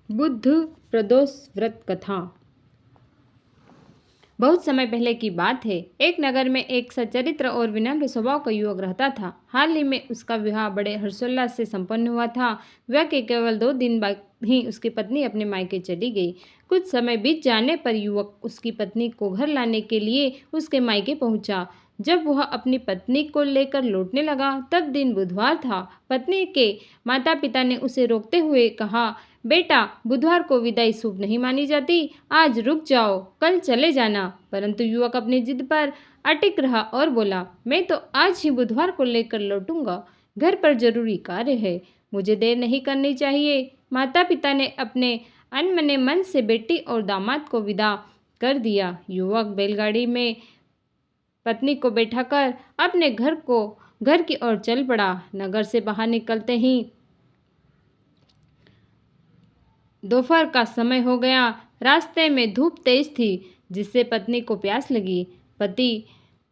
बुद्ध प्रदोष व्रत कथा। बहुत समय पहले की बात है। एक नगर में एक सच्चरित्र और विनम्र स्वभाव का युवक रहता था। हाल ही में उसका विवाह बड़े हर्षोल्लास से संपन्न हुआ था। विवाह के केवल 2 दिन बाद ही उसकी पत्नी अपने मायके चली गई। कुछ समय बीत जाने पर युवक उसकी पत्नी को घर लाने के लिए उसके मायके पहुंचा। जब वह अपनी पत्नी को लेकर लौटने लगा तब दिन बुधवार था। पत्नी के माता पिता ने उसे रोकते हुए कहा, बेटा, बुधवार को विदाई शुभ नहीं मानी जाती, आज रुक जाओ, कल चले जाना। परंतु युवक अपनी जिद पर अटिक रहा और बोला, मैं तो आज ही बुधवार को लेकर लौटूंगा, घर पर जरूरी कार्य है, मुझे देर नहीं करनी चाहिए। माता पिता ने अपने अनमने मन से बेटी और दामाद को विदा कर दिया। युवक बैलगाड़ी में पत्नी को बैठाकर अपने घर की ओर चल पड़ा। नगर से बाहर निकलते ही दोपहर का समय हो गया। रास्ते में धूप तेज थी, जिससे पत्नी को प्यास लगी। पति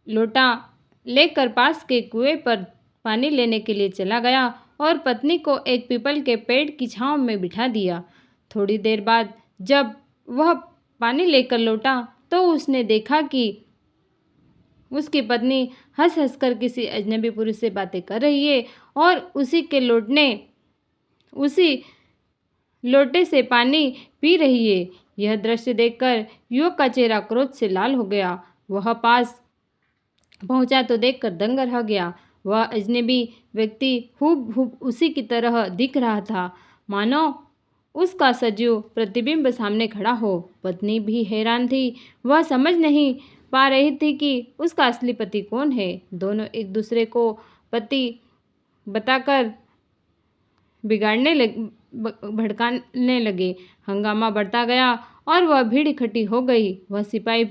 लोटा लेकर पास के कुएं पर पानी लेने के लिए चला गया और पत्नी को एक पीपल के पेड़ की छांव में बिठा दिया। थोड़ी देर बाद जब वह पानी लेकर लौटा तो उसने देखा कि उसकी पत्नी हंस हंसकर किसी अजनबी पुरुष से बातें कर रही है और उसी लोटे से पानी पी रही है। यह दृश्य देखकर युवक का चेहरा क्रोध से लाल हो गया। वह पास पहुंचा तो देखकर दंग रह गया। वह अजनबी व्यक्ति हूबहू उसी की तरह दिख रहा था, मानो उसका सजीव प्रतिबिंब सामने खड़ा हो। पत्नी भी हैरान थी। वह समझ नहीं पा रही थी कि उसका असली पति कौन है। दोनों एक दूसरे को पति बताकर भड़काने लगे। हंगामा बढ़ता गया और वह भीड़ इकट्ठी हो गई। वह सिपाही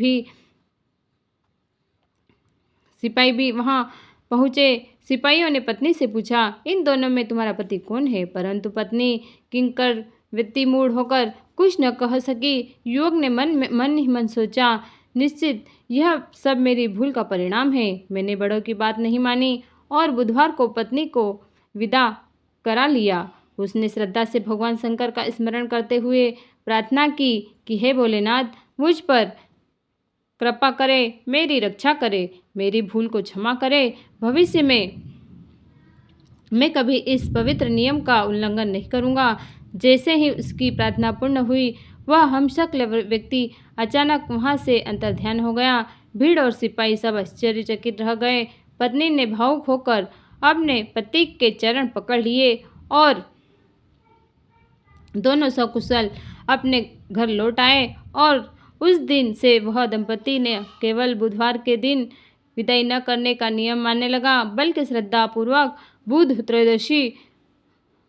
भी वहां पहुंचे। सिपाहियों ने पत्नी से पूछा, इन दोनों में तुम्हारा पति कौन है? परंतु पत्नी किंकर वृत्ति मूड होकर कुछ न कह सकी। युवक ने मन ही मन सोचा, निश्चित यह सब मेरी भूल का परिणाम है। मैंने बड़ों की बात नहीं मानी और बुधवार को पत्नी को विदा करा लिया। उसने श्रद्धा से भगवान शंकर का स्मरण करते हुए प्रार्थना की कि हे भोलेनाथ, मुझ पर कृपा करे, मेरी रक्षा करे, मेरी भूल को क्षमा करे। भविष्य में मैं कभी इस पवित्र नियम का उल्लंघन नहीं करूँगा। जैसे ही उसकी प्रार्थना पूर्ण हुई, वह हमशक्ल व्यक्ति अचानक वहाँ से अंतर्ध्यान हो गया। भीड़ और सिपाही सब आश्चर्यचकित रह गए। पत्नी ने भावुक होकर अपने पति के चरण पकड़ लिए और दोनों सकुशल अपने घर लौट आए और उस दिन से वह दंपति ने केवल बुधवार के दिन विदाई न करने का नियम मानने लगा, बल्कि श्रद्धापूर्वक बुध त्रयोदशी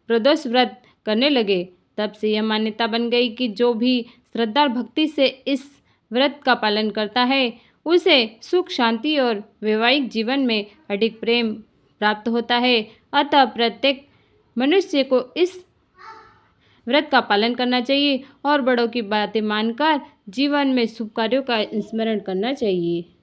प्रदोष व्रत करने लगे। तब से यह मान्यता बन गई कि जो भी श्रद्धा और भक्ति से इस व्रत का पालन करता है, उसे सुख, शांति और वैवाहिक जीवन में अधिक प्रेम प्राप्त होता है। अतः प्रत्येक मनुष्य को इस व्रत का पालन करना चाहिए और बड़ों की बातें मानकर जीवन में शुभ कार्यों का स्मरण करना चाहिए।